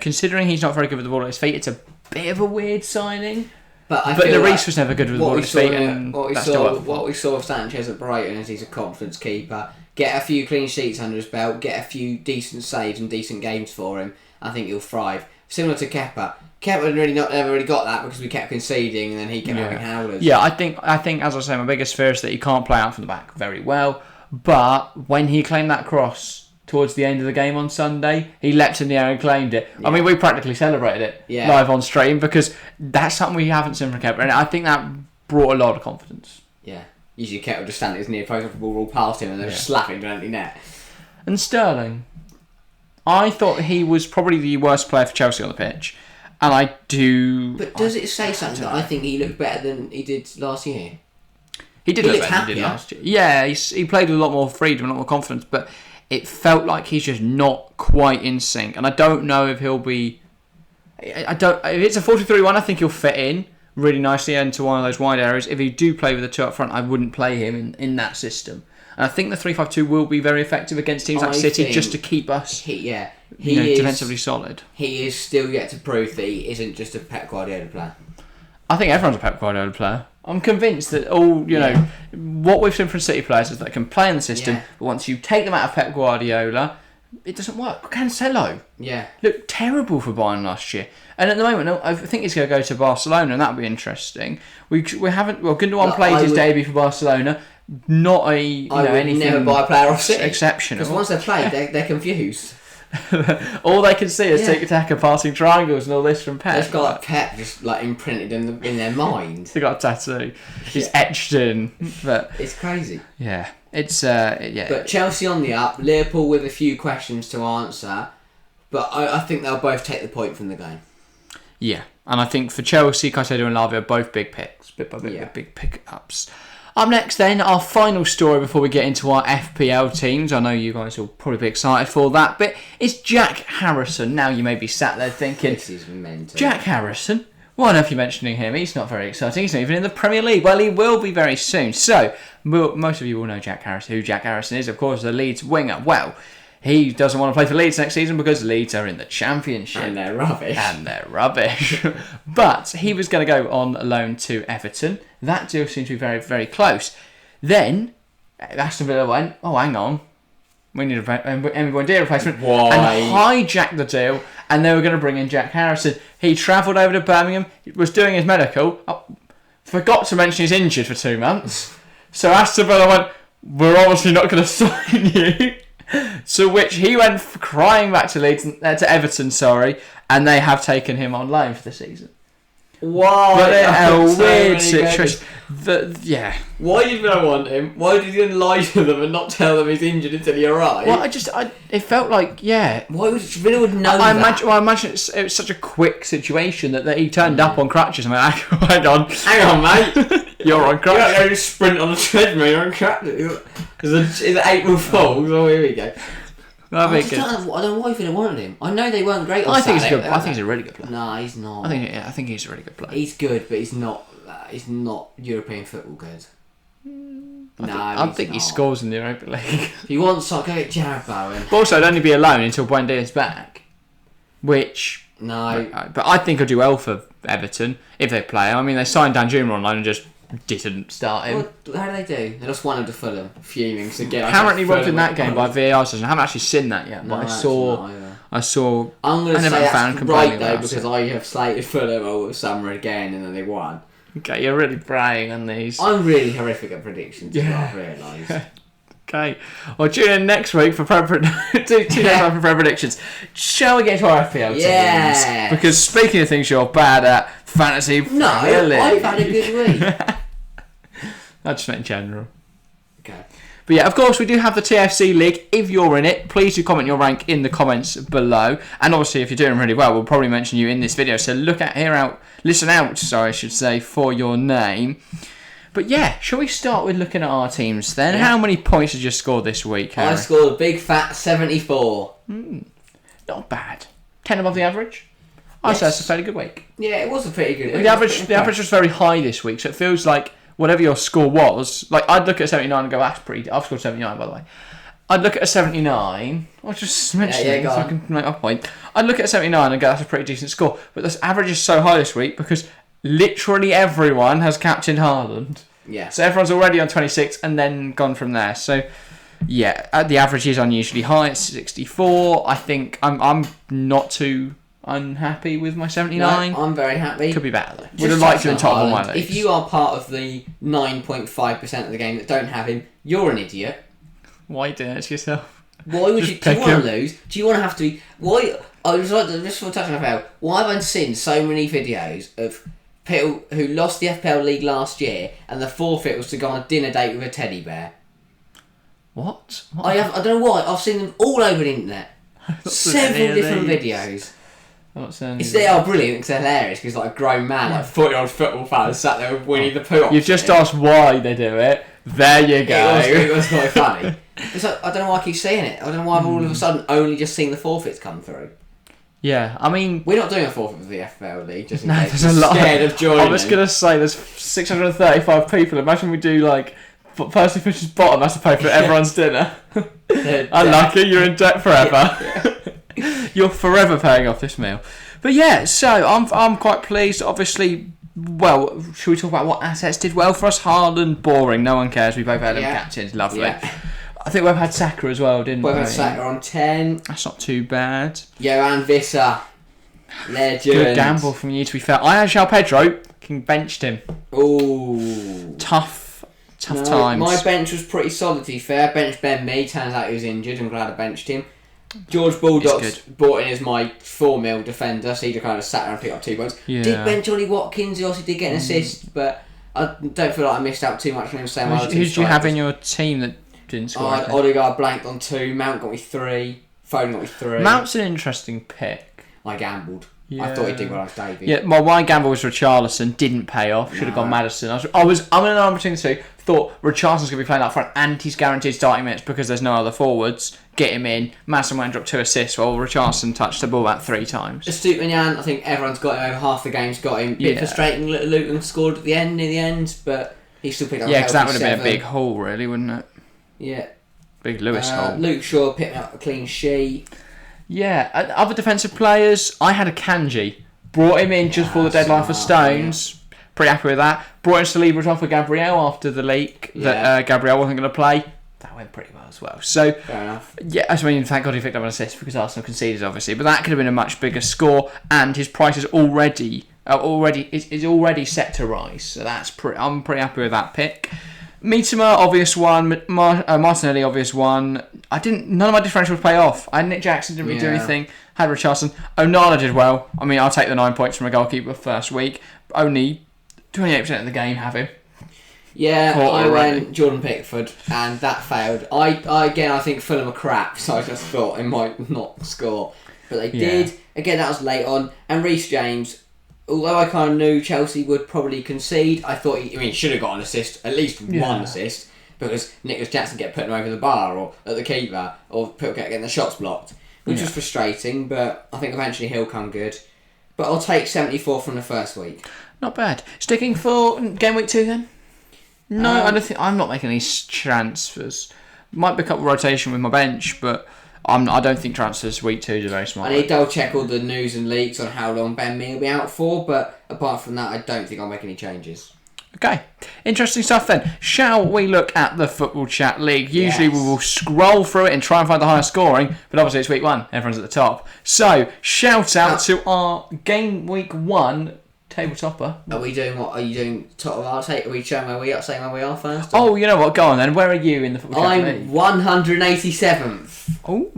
considering he's not very good with the ball at his feet, it's a bit of a weird signing. But Lloris was never good with the ball at his feet. What we saw of Sanchez at Brighton is he's a confidence keeper. Get a few clean sheets under his belt, get a few decent saves and decent games for him. I think he'll thrive. Similar to Kepa. Kepa never really got that because we kept conceding and then he kept having howlers. Yeah, I think as I say, my biggest fear is that he can't play out from the back very well. But when he claimed that cross towards the end of the game on Sunday, he leapt in the air and claimed it. Yeah. I mean, we practically celebrated it live on stream because that's something we haven't seen from Kepa. And I think that brought a lot of confidence. Yeah. Usually Kepa would just stand at his near post, the ball roll past him and then just slap him to the empty net. And Sterling. I thought he was probably the worst player for Chelsea on the pitch. And I do... But does it say something that I think he looked better than he did last year? He did look better than he did last year. Yeah, he played with a lot more freedom, a lot more confidence, but it felt like he's just not quite in sync. And I don't know if he'll be... If it's a 4-2-3-1, I think he'll fit in really nicely into one of those wide areas. If he do play with the 2 up front, I wouldn't play him in that system. And I think the 3-5-2 will be very effective against teams like City just to keep us defensively solid. He is still yet to prove that he isn't just a Pep Guardiola player. I think everyone's a Pep Guardiola player. I'm convinced that what we've seen from City players is that they can play in the system, but once you take them out of Pep Guardiola, it doesn't work. Cancelo looked terrible for Bayern last year. And at the moment, I think he's going to go to Barcelona, and that'll be interesting. Gundogan played his debut for Barcelona. Not anything. Never buy a player off City exceptional. Because once they're played, they're confused. All they can see is tic-tac and passing triangles and all this from Pep. They've got Pep just imprinted in their mind. They got a tattoo. He's etched in. But it's crazy. Yeah, it's But Chelsea on the up, Liverpool with a few questions to answer. But I think they'll both take the point from the game. Yeah, and I think for Chelsea, Caicedo and Lavia are both big picks, big pick-ups. Up next then, our final story before we get into our FPL teams. I know you guys will probably be excited for that bit. It's Jack Harrison. Now you may be sat there thinking, this is mental. Jack Harrison? Why on earth are you mentioning him? He's not very exciting. He's not even in the Premier League. Well, he will be very soon. So, most of you will know Jack Harrison. Who Jack Harrison is, of course, the Leeds winger. Well, he doesn't want to play for Leeds next season because Leeds are in the Championship. And they're rubbish. But he was going to go on loan to Everton. That deal seemed to be very, very close. Then, Aston Villa went, oh, hang on. We need an Emery Buendia replacement. Why? And hijacked the deal. And they were going to bring in Jack Harrison. He travelled over to Birmingham. Was doing his medical. Forgot to mention he's injured for 2 months. So Aston Villa went, we're obviously not going to sign you. To which he went crying back to Everton, and they have taken him on loan for the season. Why? But a So weird many situation. goals. Why did Villa want him? Why did he lie to them and not tell them he's injured until he arrived? Well, it felt like, Why would Villa would know that? I imagine it was such a quick situation that he turned up on crutches. I'm like, hang on, mate. You're on crutches. You don't go sprint on a treadmill. You're on crutches. Is it April Fools? Oh, here we go. I don't know why Villa wanted him. I know they weren't great on Saturday. I think he's a really good player. No, he's not. I think he's a really good player. He's good, but he's not. He's not European football good. I think he scores in the Europa League. If you want, so go get Jared Bowen. But also, I'd only be alone until Buendia's back. Which... No. But I think I'll do well for Everton if they play. I mean, they signed Danjuma online and just didn't start him. Well, how do they do? They just wanted to Fulham, fuming. So apparently robbed in that game by VAR session. I haven't actually seen that yet, but I saw. I'm going to say that's right though, because I have slated Fulham all the summer again, and then they won. Okay, you're really braying on these. I'm really horrific at predictions, I've realised. Okay, well, tune in next week for predictions. Shall we get to our FPL teams? Because speaking of things you're bad at, fantasy. No, I've had a good week. I just meant in general. Okay. But yeah, of course, we do have the TFC League. If you're in it, please do comment your rank in the comments below. And obviously, if you're doing really well, we'll probably mention you in this video. So listen out, I should say, for your name. But yeah, shall we start with looking at our teams then? Yeah. How many points did you score this week, Harry? I scored a big fat 74. Not bad. 10 above the average? I'd say that's a fairly good week. Yeah, it was a pretty good week. The average was very high this week, so it feels like whatever your score was, like I'd look at a 79 and go, that's pretty... I've scored 79, by the way. I'd look at a 79... I'll just mention it so I can make my point. I'd look at a 79 and go, that's a pretty decent score. But this average is so high this week because literally everyone has captained Haaland. Yeah. So everyone's already on 26 and then gone from there. So, yeah, the average is unusually high. It's 64. I think I'm not too unhappy with my 79. No, I'm very happy. Could be better though. Would have liked to in top of my leagues. If you are part of the 9.5% of the game that don't have him, you're an idiot. Why are you doing it to yourself? Why would you? Do you want to lose? Do you want to have to be? Why? I was like, just for touching about. Why have I seen so many videos of people who lost the FPL League last year and the forfeit was to go on a dinner date with a teddy bear? What? I don't know why. I've seen them all over the internet. Several different videos. They are brilliant because they're hilarious because like a grown man, like 40-year-old football fan, sat there with Winnie the Pooh. You've just asked why they do it. There you go. It was quite funny. It's like, I don't know why I keep seeing it. I don't know why I've all of a sudden only just seen the forfeits come through. Yeah, I mean... We're not doing a forfeit with the FPL League, just in case there's a lot scared of joining. I was going to say, there's 635 people. Imagine we do, like, person who finishes bottom has to pay for everyone's dinner. Unlucky, you're in debt forever. You're forever paying off this meal. But yeah, so I'm quite pleased. Obviously, well, should we talk about what assets did well for us? Haaland, boring. No one cares. We both had him captains. Lovely. Yeah. I think we've had Saka as well, didn't we? We've had Saka on 10. That's not too bad. Johan Visser. Legend. Good gamble from you, to be fair. I had João Pedro. Benched him. Ooh. Tough times. My bench was pretty solid, to be fair. Benched Ben Mee. Turns out he was injured. I'm glad I benched him. George Bulldogs brought in as my 4-mil defender, so he kind of sat there and picked up 2 points. Yeah. Did bench Ollie Watkins, he also did get an assist, but I don't feel like I missed out too much on him. Who did you have in your team that didn't score? Odegaard blanked on 2, Mount got me 3, Foden got me 3. Mount's an interesting pick. I gambled. Yeah. I thought he'd do well as David. Yeah, well, my gamble was Richarlison, didn't pay off. Should have gone Maddison. I'm in an arm between the two. Thought Richarlison's going to be playing up front and he's guaranteed starting minutes because there's no other forwards. Get him in. Maddison went and dropped 2 assists while Richarlison touched the ball about 3 times. Estupiñán, I think everyone's got him over half the game's got him. Bit frustrating, Luton scored at the end, but he still picked up. Yeah, because that would have been a big haul, really, wouldn't it? Yeah. Big Lewis haul. Luke Shaw picked up a clean sheet. Yeah, other defensive players, I had a Kanji. Brought him in just before the deadline for Stones. Yeah. Pretty happy with that. Brought in Saliba on for Gabriel after the leak that Gabriel wasn't going to play. That went pretty well as well. So, fair enough. Yeah, I mean, thank God he picked up an assist because Arsenal conceded, obviously. But that could have been a much bigger score, and his price is already set to rise. So I'm pretty happy with that pick. Mitoma, obvious one. Martinelli, obvious one. None of my differentials pay off. I had Nick Jackson, didn't really do anything. Had Richarlison. Onana did well. I mean, I'll take the 9 points from a goalkeeper first week. only 28% of the game have him. Yeah, I went Jordan Pickford, and that failed. I think Fulham are crap, so I just thought it might not score. But they did. Again, that was late on. And Reece James, although I kind of knew Chelsea would probably concede, I thought he should have got an assist, at least one assist, because Nicholas Jackson kept putting him over the bar or at the keeper, or kept getting the shots blocked, which was frustrating, but I think eventually he'll come good. But I'll take 74 from the first week. Not bad. Sticking for game week 2 then? No, I don't think I'm not making any transfers. Might pick up rotation with my bench, but I don't think transfers week 2 is a very smart. I need to double check all the news and leaks on how long Ben Mee will be out for, but apart from that, I don't think I'll make any changes. Okay, interesting stuff then. Shall we look at the Football Chat League? Usually we will scroll through it and try and find the highest scoring, but obviously it's week 1. Everyone's at the top. So, shout out to our game week 1 table topper. Are you doing top of our table? Are we showing where we are, saying where we are first? Or? Oh, you know what? Go on then. Where are you in the Football Chat League? I'm 187th. Oh.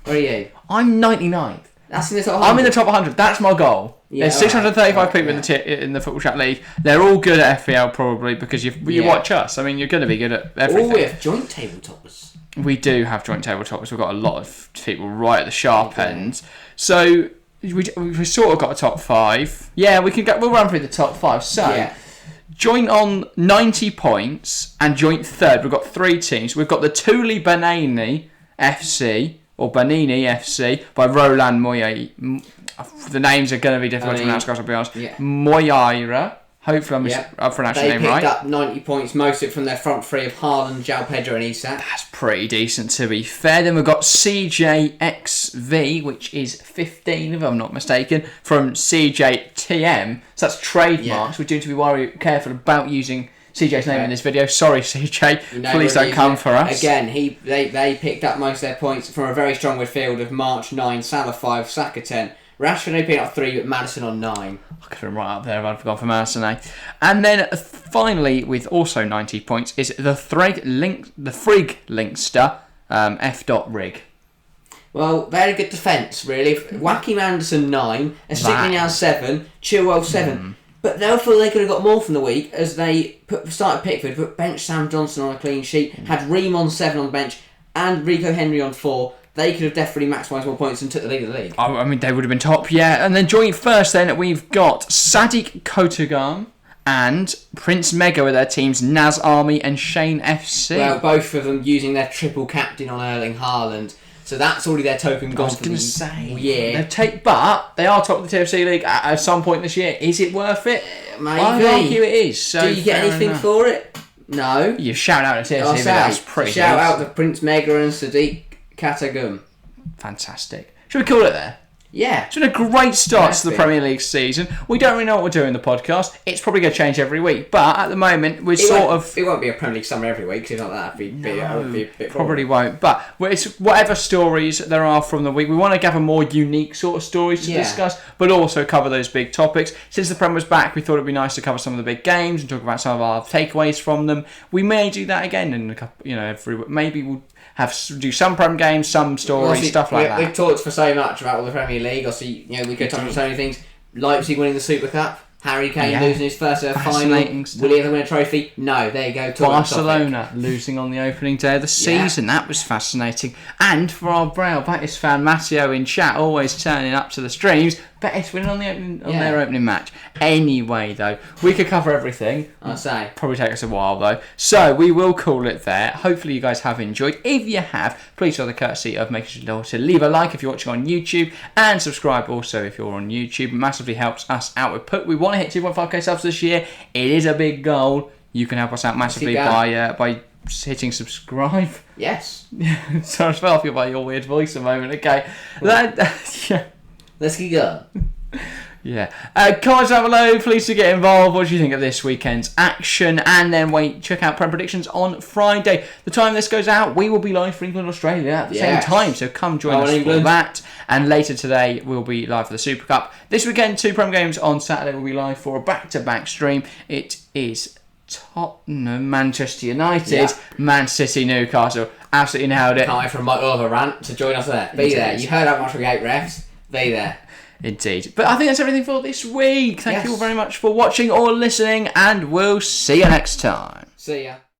Where are you? I'm 99th. That's in the top 100. I'm in the top 100. That's my goal. Yeah, there's 635 people in the Football Chat League. They're all good at FPL probably because you watch us. I mean, you're going to be good at everything. Oh, we have joint table toppers. We do have joint table toppers. We've got a lot of people right at the sharp end. So we sort of got a top 5. Yeah, we'll run through the top 5. So joint on 90 points and joint third. We've got 3 teams. We've got the Tuli Banani FC or Banini FC by Roland Moya. The names are going to be difficult to pronounce, guys, I'll be honest. Moyaira. Hopefully I'm pronouncing the name right. They picked up 90 points, most of it from their front three of Haaland, João Pedro and Isak. That's pretty decent, to be fair. Then we've got CJXV, which is 15, if I'm not mistaken, from CJTM. So that's trademarks. We're due to be careful about using CJ's name in this video. Sorry, CJ. Please don't come for us. Again, they picked up most of their points from a very strong midfield of March 9, Salah 5, Saka 10. Rashford only picked up 3, but Maddison on 9. I could have been right up there if I'd gone for Maddison, eh? And then finally, with also 90 points, is the Frigg Linkster F.Rig. Well, very good defence, really. Wacky Anderson 9, Estigny 7, Chilwell 7. But therefore they could have got more from the week as they started Pickford, but benched Sam Johnson on a clean sheet, had Ream on 7 on the bench, and Rico Henry on 4. They could have definitely maximised more points and took the lead of the league. I mean, they would have been top, yeah. And then joining first, then we've got Sadiq Kotogan and Prince Mega with their teams Naz Army and Shane FC. Well, both of them using their triple captain on Erling Haaland. So that's already their token gone for the year. But they are top of the TFC League at some point this year. Is it worth it? Maybe. I'd argue it is. So do you get anything for it? No. You shout out to TFC, but that's pretty shout out to Prince Mega and Sadiq Katagum. Fantastic. Should we call it there? Yeah. It's been a great start to the Premier League season. We don't really know what we're doing in the podcast. It's probably going to change every week. But at the moment, we're It won't be a Premier League summer every week, because if not that, would be a bit probably won't. But it's whatever stories there are from the week. We want to gather more unique sort of stories to discuss, but also cover those big topics. Since the Prem was back, we thought it'd be nice to cover some of the big games and talk about some of our takeaways from them. We may do that again in a couple, every week. Maybe we'll do some Prem games, some stories, stuff like that. We've talked for so much about all the Premier League. Obviously, we could talk about so many things. Leipzig winning the Super Cup, Harry Kane losing his first ever final. Will he ever win a trophy? No. There you go. Barcelona losing on the opening day of the season. That was fascinating. And for our Braille Betis fan Matteo in chat, always turning up to the streams. Betis winning on their opening match. Anyway, though, we could cover everything. I'll say. Probably take us a while, though. So we will call it there. Hopefully you guys have enjoyed. If you have, please show the courtesy of making sure to leave a like if you're watching on YouTube and subscribe also if you're on YouTube. It massively helps us out with We want to hit 2.5k subs this year. It is a big goal. You can help us out massively by hitting subscribe. Yes. Sorry, I feel by your weird voice a moment. Okay. Let's keep going. Comments down below, please to get involved. What do you think of this weekend's action? And then check out Prem Predictions on Friday. The time this goes out, we will be live for England Australia at the same time, so come join us for that. And later today, we'll be live for the Super Cup. This weekend, 2 Prem games on Saturday. We'll be live for a back-to-back stream. It is Tottenham, Manchester United, Man City, Newcastle. Absolutely nailed it. Can't wait for Michael Oliver rant to join us there. Be there. You heard how much we hate refs. Be there. Indeed. But I think that's everything for this week. Thank Yes. you all very much for watching or listening, and we'll see you next time. See ya.